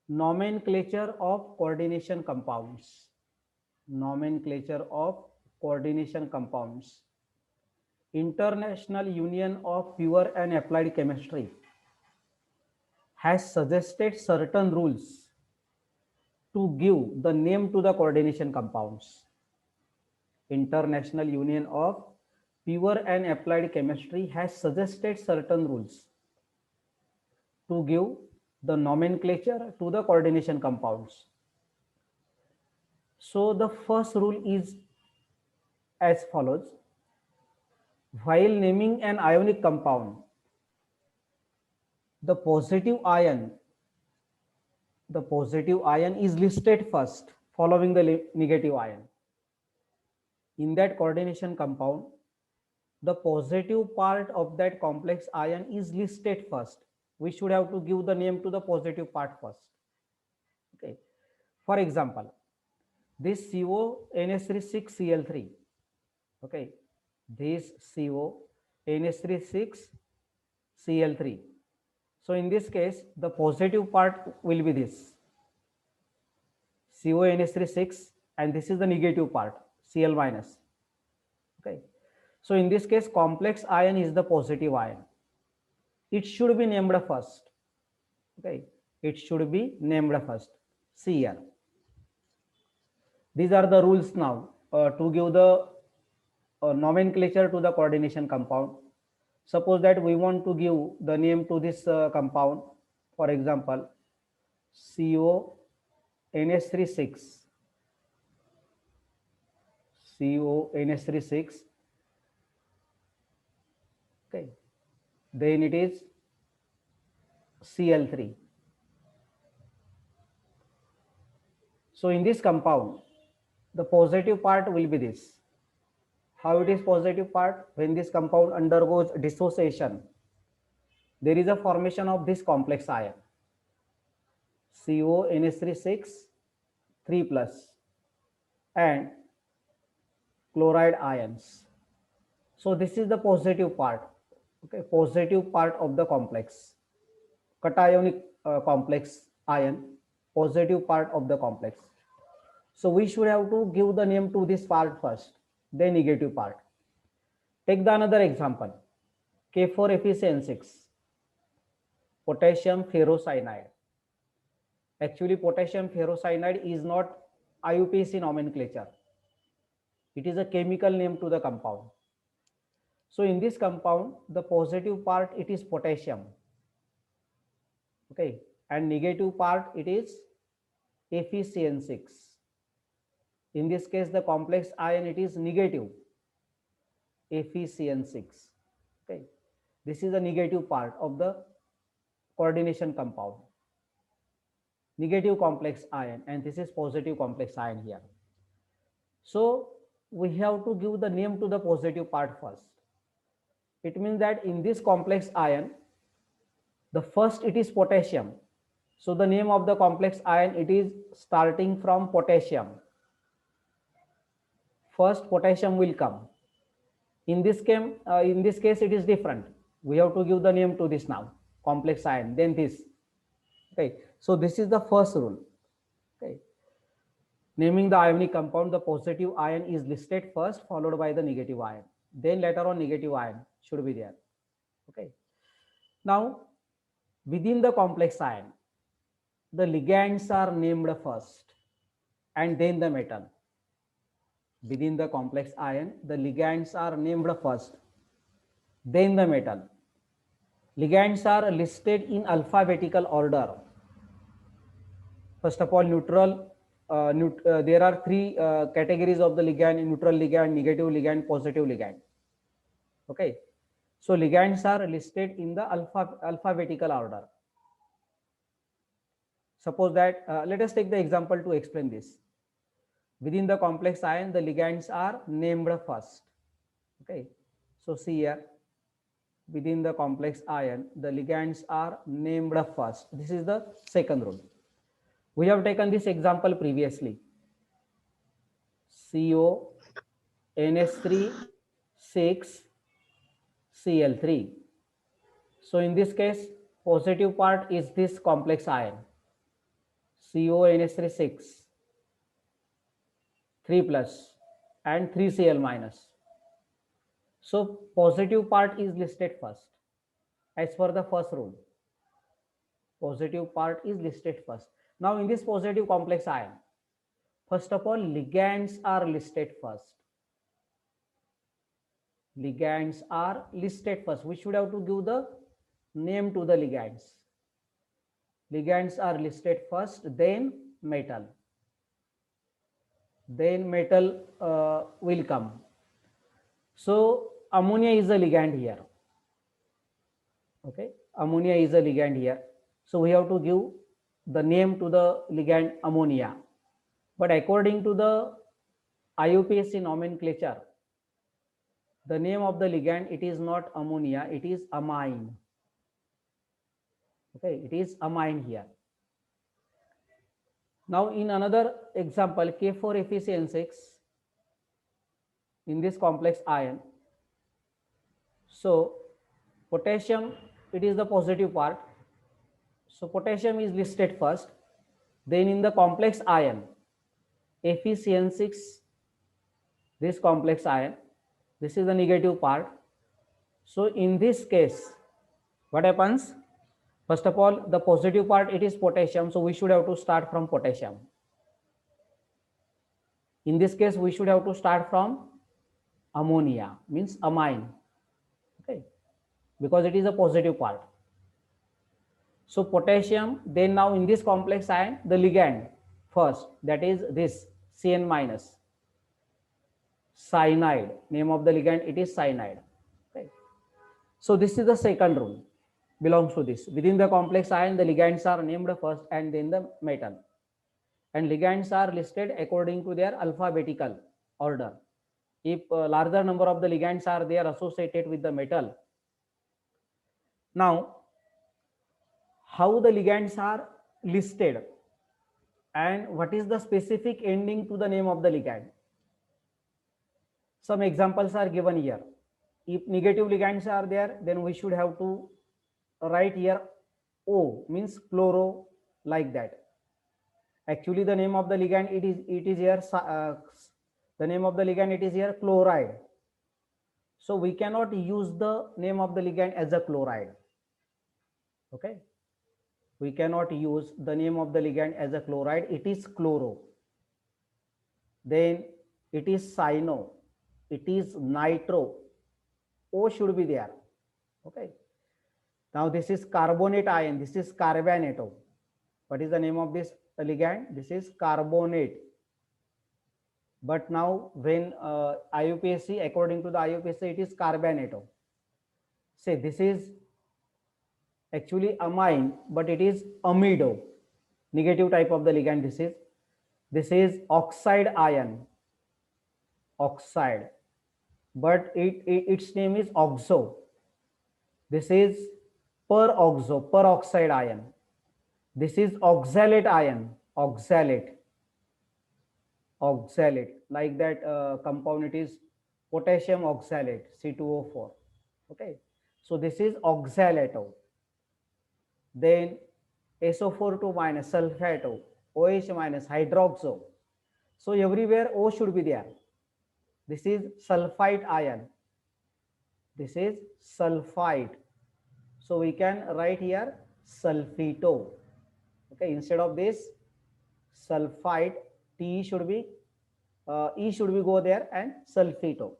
Nomenclature of coordination compounds. Nomenclature of coordination compounds. International Union of Pure and Applied Chemistry has suggested certain rules to give the name to the coordination compounds. International Union of Pure and Applied Chemistry has suggested certain rules to give the nomenclature to the coordination compounds. So the first rule is as follows. While naming an ionic compound, the positive ion is listed first following the negative ion. In that coordination compound, the positive part of that complex ion is listed first. We should have to give the name to the positive part first. Okay. For example, this CONH36Cl3. Okay. This CONH36Cl3. So in this case, the positive part will be this CONH36, and this is the negative part, Cl minus. Okay. So in this case, complex ion is the positive ion. It should be named first. Okay. It should be named first. See here. These are the rules now to give the nomenclature to the coordination compound. Suppose that we want to give the name to this compound, for example, CONH36, CONH36. Okay, then it is Cl3. So in this compound, the positive part will be this. How it is positive part? When this compound undergoes dissociation, there is a formation of this complex ion, CONH36 3 plus and chloride ions. So this is the positive part. Okay, positive part of the complex, cationic complex ion, positive part of the complex. So we should have to give the name to this part first, then negative part. Take the another example, K4FeCN6, potassium ferrocyanide. Actually, potassium ferrocyanide is not IUPAC nomenclature. It is a chemical name to the compound. So in this compound, the positive part, it is potassium. Okay, and negative part, it is FeCN6. In this case, the complex ion, it is negative FeCN6. Okay, this is the negative part of the coordination compound, negative complex ion, and this is positive complex ion here. So we have to give the name to the positive part first. It means that in this complex ion, the first it is potassium. So the name of the complex ion, it is starting from potassium. First potassium will come. In this case, it is different. We have to give the name to this now, complex ion, then this. Okay, so this is the first rule. Okay, naming the ionic compound, the positive ion is listed first, followed by the negative ion. Then later on, negative ion should be there. Okay. Now, within the complex ion, the ligands are named first, and then the metal. Within the complex ion, the ligands are named first, then the metal. Ligands are listed in alphabetical order. First of all, neutral. There are three categories of the ligand: neutral ligand, negative ligand, positive ligand. Okay, so ligands are listed in the alphabetical order. Suppose that let us take the example to explain this. Within the complex ion, the ligands are named first. Okay, so see here, within the complex ion, the ligands are named first. This is the second rule. We have taken this example previously. CONH3 6 Cl3. So in this case, positive part is this complex ion. CONH3 6, 3 plus, and 3Cl minus. So positive part is listed first as per the first rule. Positive part is listed first. Now in this positive complex ion, first of all, ligands are listed first. Ligands are listed first. We should have to give the name to the ligands. Ligands are listed first, then metal. Then metal will come. So ammonia is a ligand here. Okay, ammonia is a ligand here. So we have to give the name to the ligand ammonia. But according to the IUPAC nomenclature, the name of the ligand, it is not ammonia, it is amine. Okay, it is amine here. Now in another example, K4FeCN6, in this complex ion, so potassium, it is the positive part. So potassium is listed first. Then in the complex ion, FeCN6, this complex ion, this is the negative part. So in this case, what happens? First of all, the positive part, it is potassium. So we should have to start from potassium. In this case, we should have to start from ammonia, means amine. Okay, because it is a positive part. So potassium, then now in this complex ion, the ligand first, that is this Cn minus, cyanide. Name of the ligand, it is cyanide. Okay. So this is the second rule, belongs to this. Within the complex ion, the ligands are named first and then the metal. And ligands are listed according to their alphabetical order. If a larger number of the ligands are there associated with the metal. Now, how the ligands are listed and what is the specific ending to the name of the ligand? Some examples are given here. If negative ligands are there, then we should have to write here O, means chloro, like that. Actually, the name of the ligand, it is here the name of the ligand, it is here chloride. So we cannot use the name of the ligand as a chloride. Okay, we cannot use the name of the ligand as a chloride, it is chloro. Then it is cyano, it is nitro. O should be there. Okay, now this is carbonate ion, this is carbanato. What is the name of this ligand? This is carbonate. But now when IUPAC, according to the IUPAC, it is carbanato. Say this is actually amine, but it is amido, negative type of the ligand. This is oxide ion, oxide, but its name is oxo. This is peroxide ion. This is oxalate ion, oxalate, like that compound, it is potassium oxalate, C2O4. Okay, so this is oxalato. Then SO4 minus, sulfato, OH minus, hydroxo. So everywhere O should be there. This is sulfite ion. This is sulfite. So we can write here sulfito. Okay, instead of this sulfite, T should be E should be go there and sulfito.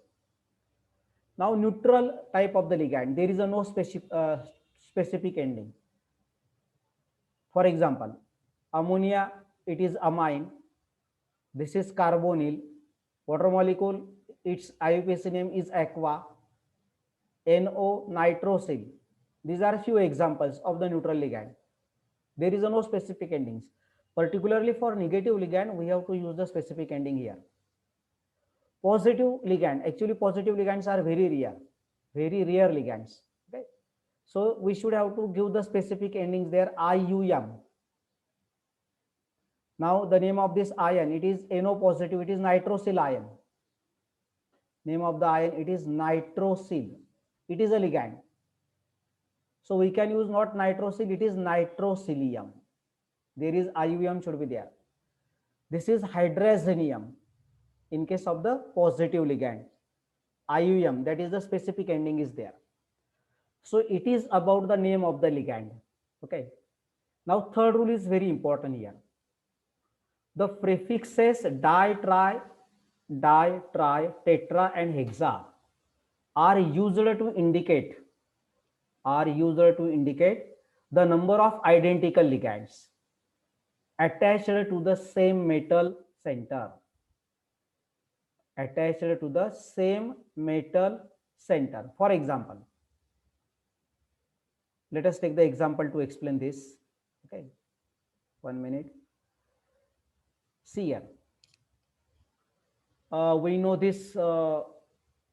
Now neutral type of the ligand, there is a no specific ending. For example, ammonia, it is amine. This is carbonyl. Water molecule, its IUPAC name is aqua. NO, nitrosyl. These are few examples of the neutral ligand. There is a no specific endings. Particularly for negative ligand, we have to use the specific ending here. Positive ligand, actually positive ligands are very rare ligands. Okay, so we should have to give the specific endings there, IUM. Now the name of this ion, it is NO positive, it is nitrosyl ion. Name of the ion, it is nitrosyl. It is a ligand. So we can use not nitrosyl, it is nitrosilium. There is IUM should be there. This is hydrazinium in case of the positive ligand. IUM, that is the specific ending is there. So it is about the name of the ligand. Okay. Now third rule is very important here. The prefixes di, tri, tetra and hexa are used to indicate the number of identical ligands attached to the same metal center. For example, let us take the example to explain this. Okay, 1 minute. See here. We know this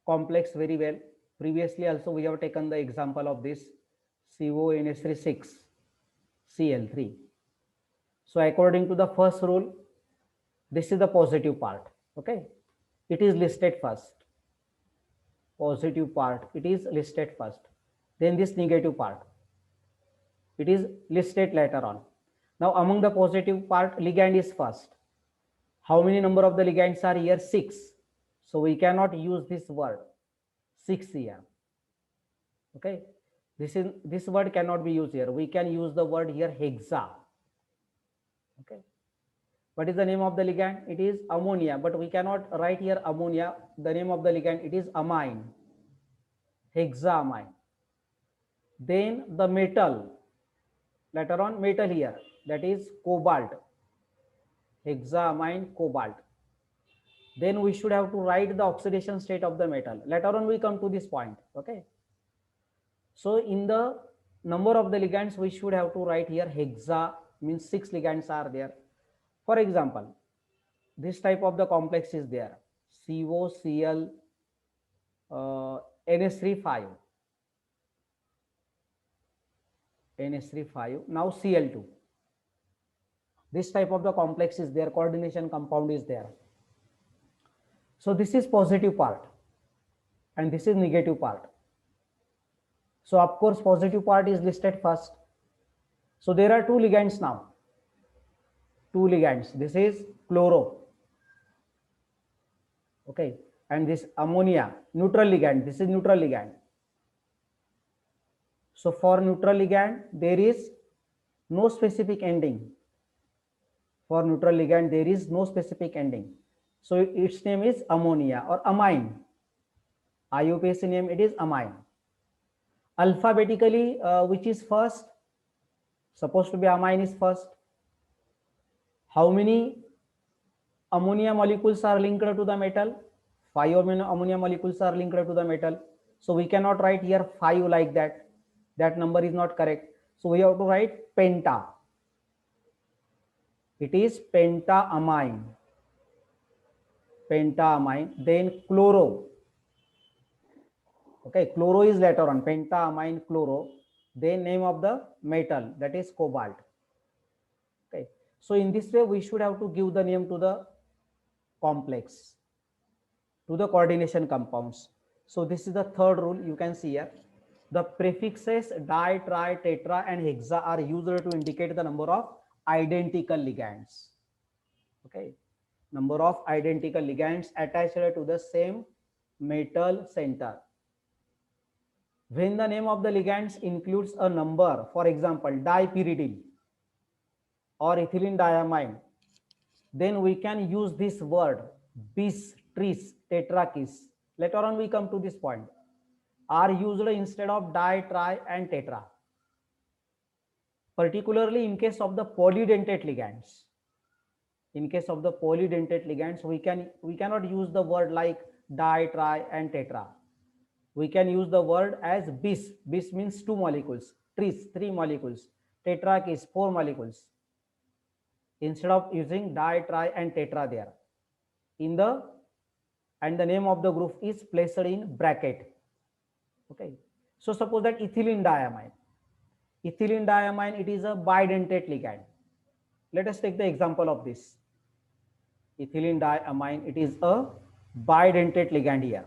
complex very well. Previously also we have taken the example of this CONH3 Cl3. So according to the first rule, this is the positive part. Okay, it is listed first. Positive part, it is listed first. Then this negative part, it is listed later on. Now among the positive part, ligand is first. How many number of the ligands are here? 6. So we cannot use this word 6 here. Okay, this word cannot be used here. We can use the word here hexa. Okay, what is the name of the ligand? It is ammonia, but we cannot write here ammonia. The name of the ligand, it is amine, hexaamine. Then the metal, later on metal here, that is cobalt, hexaamine cobalt. Then we should have to write the oxidation state of the metal. Later on we come to this point. Okay, so in the number of the ligands we should have to write here hexa, means 6 ligands are there. For example, this type of the complex is there, COCl NH3 5, now Cl2. This type of the complex is there, coordination compound is there. So this is positive part and this is negative part. So of course positive part is listed first. So there are 2 ligands now. 2 ligands. This is chloro. Okay, and this ammonia, neutral ligand. This is neutral ligand. So for neutral ligand, there is no specific ending. For neutral ligand, there is no specific ending. So its name is ammonia or amine. IUPAC name, it is amine. Alphabetically, which is first? Supposed to be amine is first. How many ammonia molecules are linked to the metal? 5 ammonia molecules are linked to the metal. So we cannot write here 5 like that. That number is not correct. So we have to write penta. It is pentaamine. Then chloro. Okay, chloro is later on, pentaamine chloro. Then name of the metal, that is cobalt. Okay, so in this way we should have to give the name to the complex, to the coordination compounds. So this is the third rule. You can see here the prefixes di, tri, tetra and hexa are used to indicate the number of identical ligands. Okay, number of identical ligands attached to the same metal center. When the name of the ligands includes a number, for example dipyridine or ethylene diamine, then we can use this word bis, tris, tetrakis. Later on we come to this point, are used instead of di, tri and tetra, particularly in case of the polydentate ligands. In case of the polydentate ligands, we cannot use the word like di, tri and tetra. We can use the word as bis. Bis means 2 molecules, tris 3 molecules, tetrakis 4 molecules, instead of using di, tri and tetra there. And the name of the group is placed in bracket. Okay, so suppose that ethylene diamine, it is a bidentate ligand. Let us take the example of this ethylene diamine. It is a bidentate ligand here.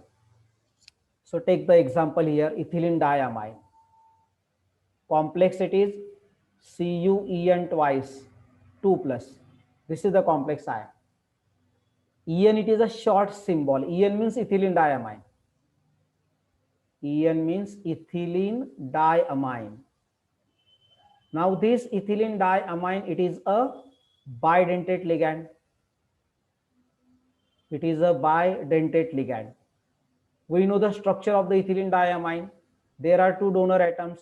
So take the example here, ethylene diamine complex, it is CuEn twice 2 plus. This is the complex ion. En, it is a short symbol. En means ethylene diamine. En means ethylene diamine. Now this ethylene diamine, it is a bidentate ligand. It is a bidentate ligand. We know the structure of the ethylene diamine. There are two donor atoms,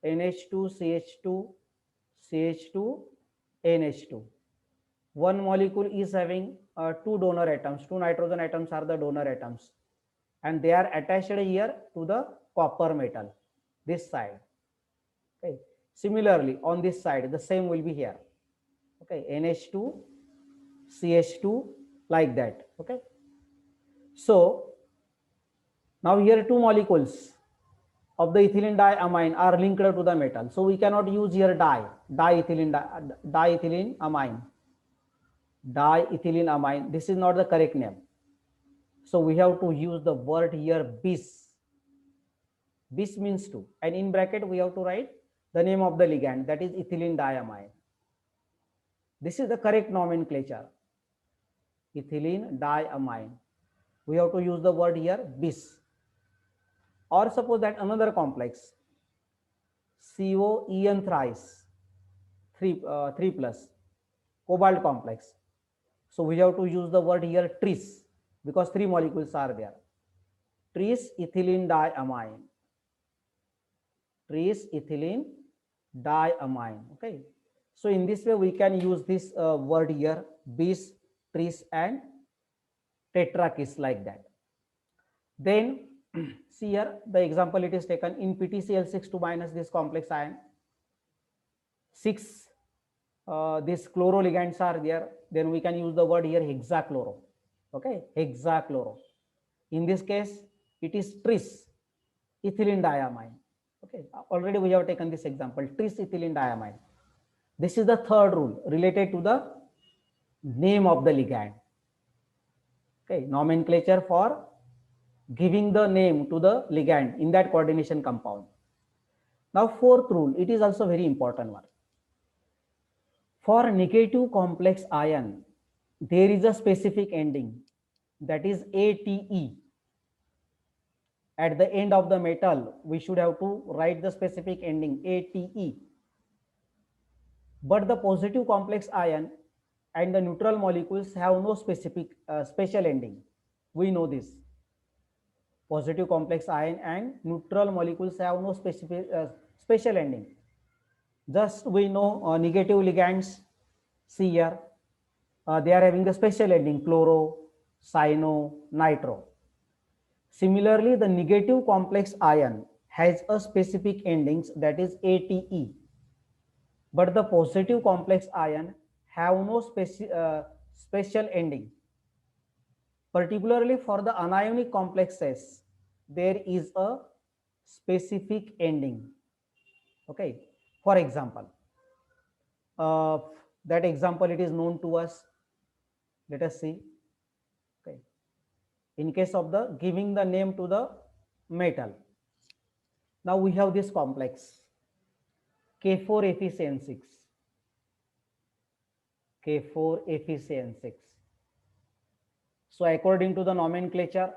NH2, CH2, CH2, NH2. One molecule is having two donor atoms. Two nitrogen atoms are the donor atoms, and they are attached here to the copper metal, this side. Okay. Similarly, on this side, the same will be here. Okay, NH2, CH2, like that. Okay. So now here two molecules of the ethylene diamine are linked to the metal. So we cannot use here diethylene amine. Diethylene amine. This is not the correct name. So we have to use the word here bis. Bis means two. And in bracket, we have to write the name of the ligand, that is ethylene diamine. This is the correct nomenclature. Ethylene diamine. We have to use the word here bis. Or suppose that another complex, COEN thrice, 3 plus, cobalt complex. So we have to use the word here tris, because three molecules are there. Tris ethylene diamine. Tris ethylene diamine. Okay. So in this way, we can use this word here, bis, tris, and tetrakis, like that. Then see here the example it is taken in PTCl6 to minus this complex ion. 6 these chloro ligands are there. Then we can use the word here hexachloro. Okay, hexachloro. In this case, it is tris ethylene diamine. Okay, already we have taken this example, tris ethylene diamine. This is the third rule related to the name of the ligand. Okay, nomenclature for giving the name to the ligand in that coordination compound. Now fourth rule, it is also very important one. For negative complex ion, there is a specific ending, that is ATE. At the end of the metal, we should have to write the specific ending ATE. But the positive complex ion and the neutral molecules have no specific special ending. We know this. Positive complex ion and neutral molecules have no specific special ending. Just we know negative ligands, see here, they are having the special ending chloro, cyano, nitro. Similarly, the negative complex ion has a specific endings, that is ATE. But the positive complex ion have no special ending. Particularly for the anionic complexes, there is a specific ending. Okay, for example, that example it is known to us. Let us see. Okay, in case of the giving the name to the metal, now we have this complex K4FeCN6. K4FeCN6. So according to the nomenclature,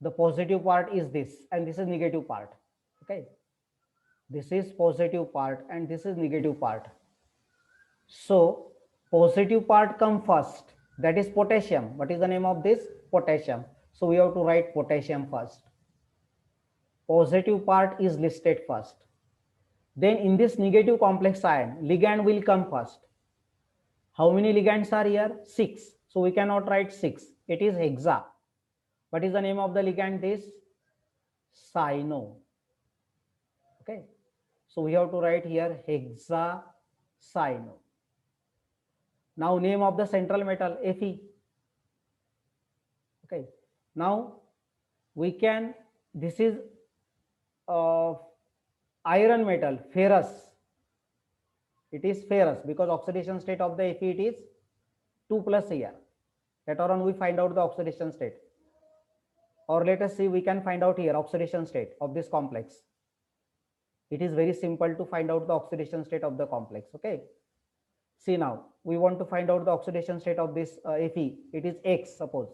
the positive part is this, and this is negative part. Okay, this is positive part and this is negative part. So positive part come first, that is potassium. What is the name of this? Potassium. So we have to write potassium first. Positive part is listed first. Then in this negative complex ion, ligand will come first. How many ligands are here? 6. So we cannot write 6. It is hexa. What is the name of the ligand? This cyano. Okay. So we have to write here hexacyano. Now name of the central metal Fe. Okay. Now we can, this is iron metal, ferrous. It is ferrous because oxidation state of the Fe it is 2 plus here. Later on we find out the oxidation state. Or let us see, we can find out here oxidation state of this complex. It is very simple to find out the oxidation state of the complex. Okay. See now, we want to find out the oxidation state of this Fe. It is X, suppose.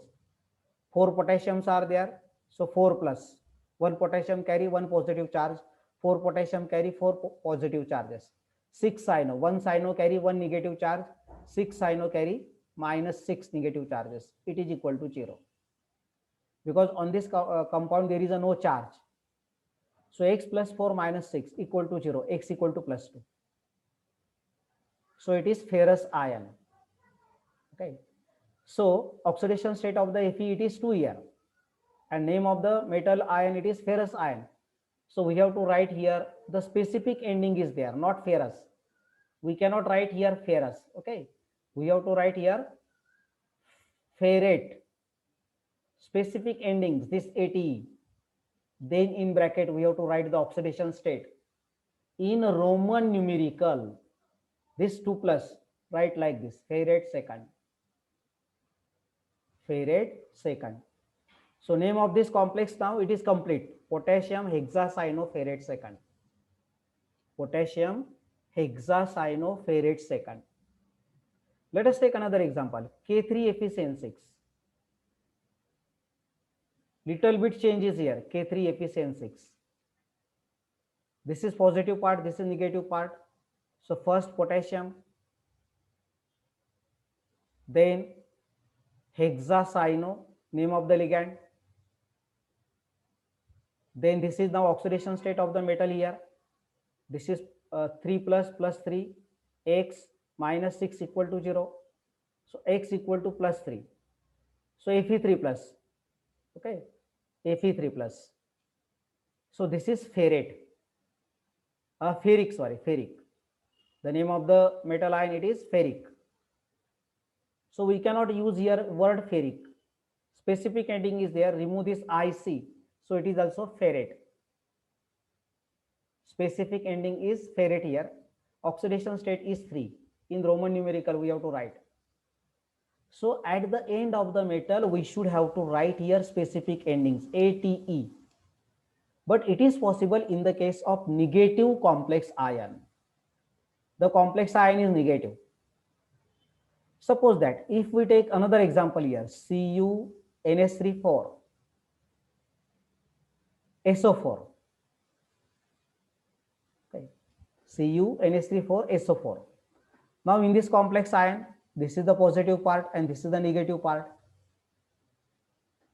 4 potassiums are there. So 4 plus. 1 potassium carry 1 positive charge. 4 potassium carry 4 positive charges. 6 cyano. 1 cyano carry 1 negative charge. 6 cyano carry minus 6 negative charges. It is equal to 0. Because on this compound there is a no charge. So X plus 4 minus 6 equal to 0. X equal to plus 2. So it is ferrous ion. Okay. So oxidation state of the Fe, it is 2 here. And name of the metal ion, it is ferrous ion. So we have to write here the specific ending is there, not ferrous. We cannot write here ferrous. Okay. We have to write here ferrate. Specific endings, this ATE. Then in bracket, we have to write the oxidation state. In Roman numerical, this 2 plus, write like this, ferrate second. Ferrate second. So name of this complex now, it is complete. Potassium hexacyanoferrate second. Potassium hexacyanoferrate second. Let us take another example, K3FeCN6. Little bit changes here, K3FeCN6. This is positive part, this is negative part. So first potassium, then hexacyano, name of the ligand. Then this is now oxidation state of the metal here. This is 3 plus plus 3, X minus 6 equal to 0. So X equal to plus 3. So Fe3 plus. Okay, Fe3 plus. So this is ferrate. Ferric. The name of the metal ion, it is ferric. So we cannot use here word ferric. Specific ending is there. Remove this IC. So it is also ferrate. Specific ending is ferrate here. Oxidation state is 3. In Roman numerical, we have to write. So at the end of the metal, we should have to write here specific endings, ATE. But it is possible in the case of negative complex ion. The complex ion is negative. Suppose that if we take another example here, CuNH3,4, SO4. Okay, CuNH3,4, SO4. Now in this complex ion, this is the positive part and this is the negative part.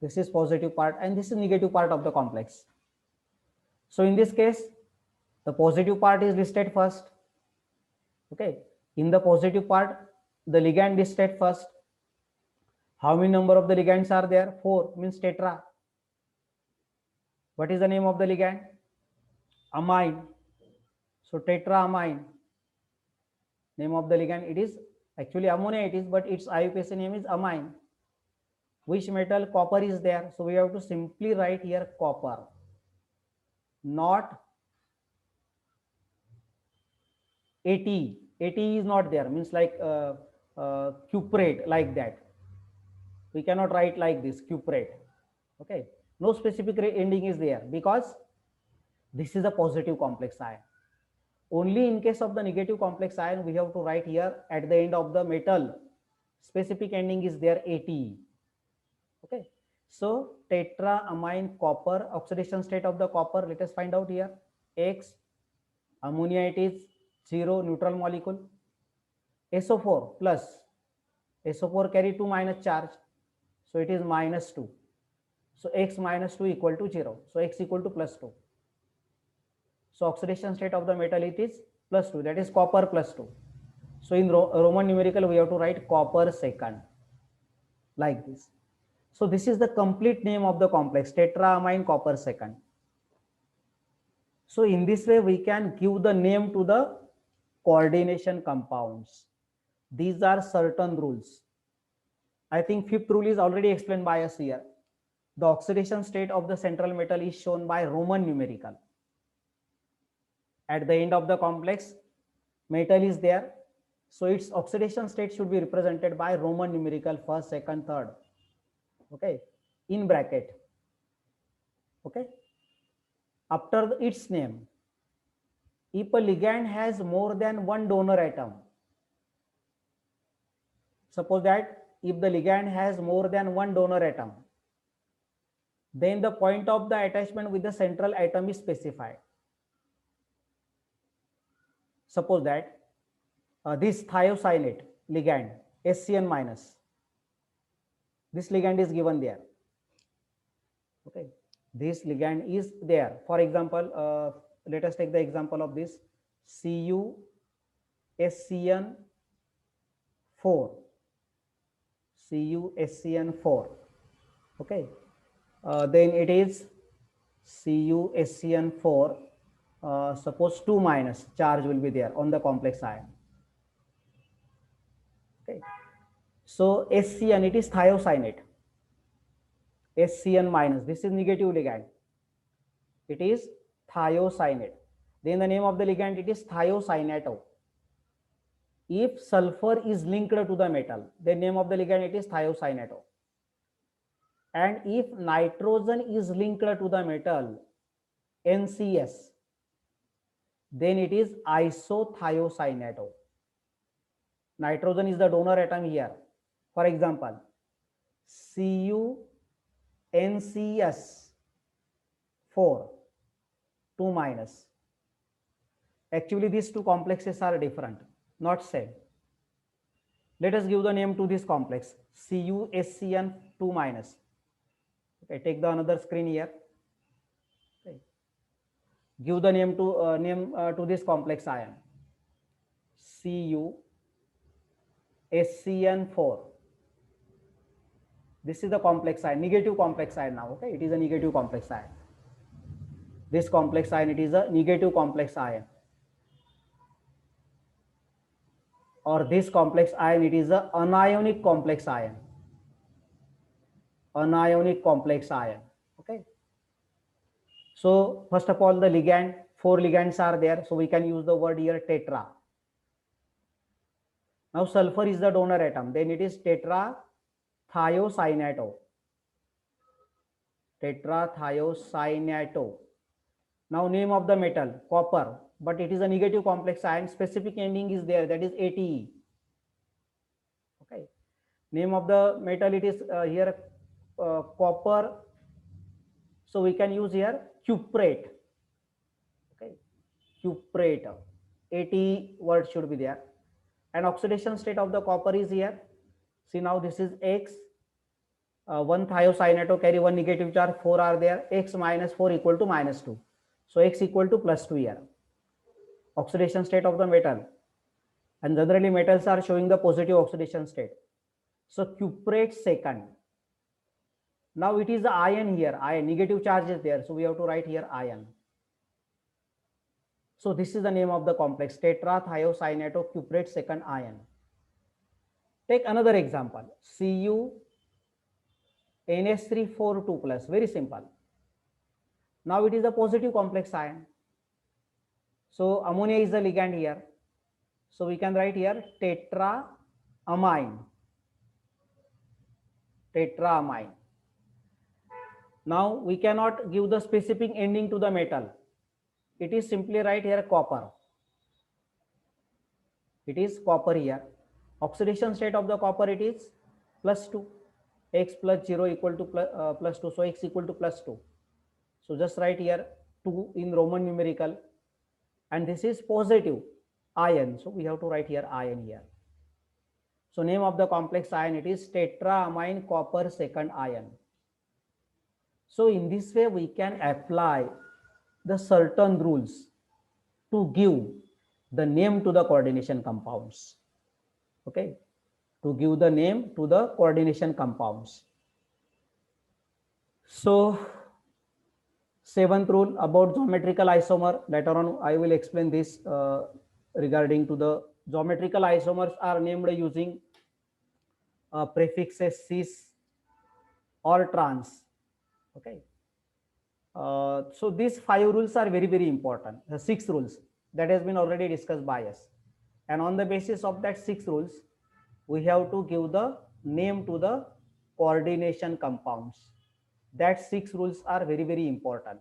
This is positive part and this is negative part of the complex. So in this case, the positive part is listed first. Okay, in the positive part, the ligand is listed first. How many number of the ligands are there? 4, means tetra. What is the name of the ligand? Amine. So tetraamine. Name of the ligand, it is actually ammonia, it is, but its IUPAC name is amine. Which metal? Copper is there. So we have to simply write here copper, not AT. AT is not there, means like cuprate, like that. We cannot write like this, cuprate. Okay, no specific ending is there because this is a positive complex ion. Only in case of the negative complex ion, we have to write here at the end of the metal, specific ending is there, ATE. Okay, so tetraamine copper, oxidation state of the copper, let us find out here. X, ammonia, it is 0, neutral molecule. SO4 plus, SO4 carry 2 minus charge, so it is minus 2. So X minus 2 equal to 0. So X equal to plus 2. So oxidation state of the metal, it is plus 2, that is copper plus 2. So in Roman numerical, we have to write copper second, like this. So this is the complete name of the complex, tetraamine copper second. So in this way, we can give the name to the coordination compounds. These are certain rules. I think fifth rule is already explained by us here. The oxidation state of the central metal is shown by Roman numerical. At the end of the complex, metal is there. So its oxidation state should be represented by Roman numerical, first, second, third. Okay, in bracket. Okay, after its name, if a ligand has more than one donor atom, Suppose that if the ligand has more than one donor atom, then the point of the attachment with the central atom is specified. Suppose that this thiocyanate ligand SCN minus, this ligand is given there. Okay, this ligand is there. For example, let us take the example of this CuSCN4, CuSCN4. Okay, then it is CuSCN4. Suppose 2 minus charge will be there on the complex ion. Okay, so SCN, it is thiocyanate. SCN minus, this is negative ligand. It is thiocyanate. Then the name of the ligand, it is thiocyanato. If sulfur is linked to the metal, the name of the ligand, it is thiocyanato. And if nitrogen is linked to the metal, NCS, then it is isothiocyanato. Nitrogen is the donor atom here. For example, CuNCS4, 2 minus. Actually, these two complexes are different, not same. Let us give the name to this complex, CuSCN2 minus. Okay, take the another screen here. Okay. Give the name to this complex ion, CuSCN4. This is the complex ion, negative complex ion now. Okay, it is a negative complex ion. This complex ion, it is a negative complex ion. Or this complex ion, it is a anionic complex ion. Anionic complex ion. Okay. So first of all, the ligand, 4 ligands are there. So we can use the word here tetra. Now sulfur is the donor atom. Then it is tetrathiocyanato. Tetrathiocyanato. Now name of the metal, copper, but it is a negative complex ion. Specific ending is there, that is ATE. Okay. Name of the metal, it is here copper. So we can use here cuprate. Okay, cuprate. ATE word should be there. And oxidation state of the copper is here. See, now this is X. One thiocyanato carry one negative charge, 4 are there. X minus 4 equal to minus 2. So X equal to plus 2 here. Oxidation state of the metal. And generally metals are showing the positive oxidation state. So cuprate second. Now it is the ion here. Ion, negative charge is there. So we have to write here ion. So this is the name of the complex, tetrathiocyanato cuprate second ion. Take another example, CuNH342 plus, very simple. Now it is a positive complex ion. So ammonia is the ligand here. So we can write here tetraamine. Tetraamine. Now we cannot give the specific ending to the metal. It is simply write here copper. It is copper here. Oxidation state of the copper, it is plus 2. X plus 0 equal to plus 2. So X equal to plus 2. So just write here 2 in Roman numerical. And this is positive ion. So we have to write here ion here. So name of the complex ion, it is tetraamine copper second ion. So in this way, we can apply the certain rules to give the name to the coordination compounds. Okay, to give the name to the coordination compounds. So 7th rule about geometrical isomer. Later on, I will explain this regarding to the geometrical isomers are named using prefixes cis or trans. Okay. So these 5 rules are very, very important. The 6 rules that has been already discussed by us. And on the basis of that 6 rules, we have to give the name to the coordination compounds. That 6 rules are very, very important.